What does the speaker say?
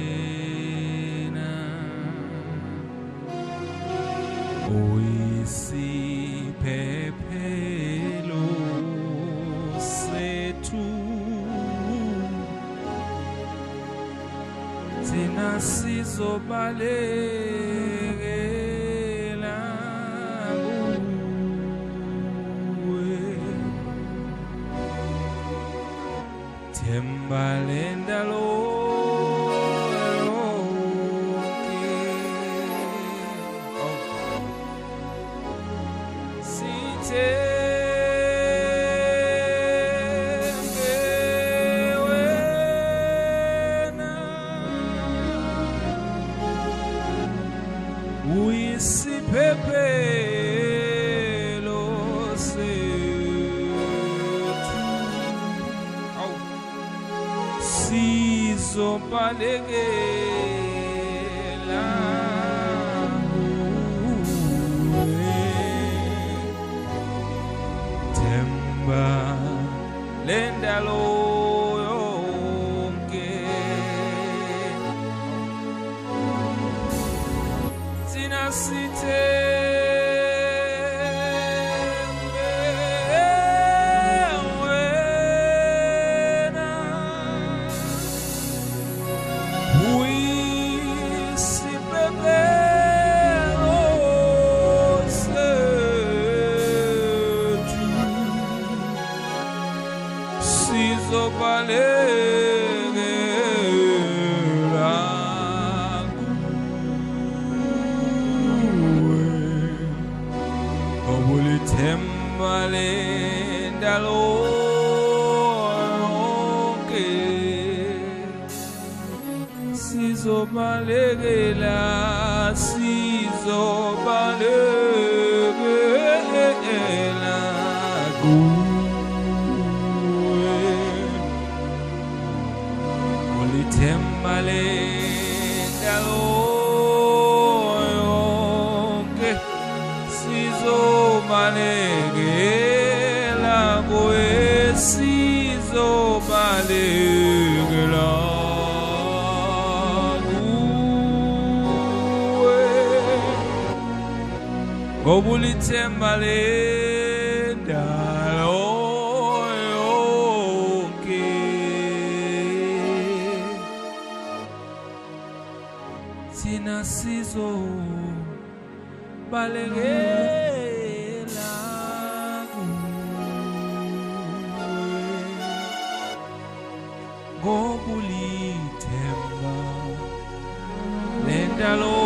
Sithembewena uyisiphephelo sethu thina sizobalekela kuwe themba lendalo uyisiphephelo sethu sizobalekela kuwe themba lendalo yonke thina sithembewena uyisiphephelo sethu sizobalekela themba lendalo yonke sizobalekela kuwe ulithemba lendalo yonke sizobalekela kuwe sizobalekela kuwe ngoba ulithemba lendalo yonke thina sizobalekela ngoba ulithemba lendalo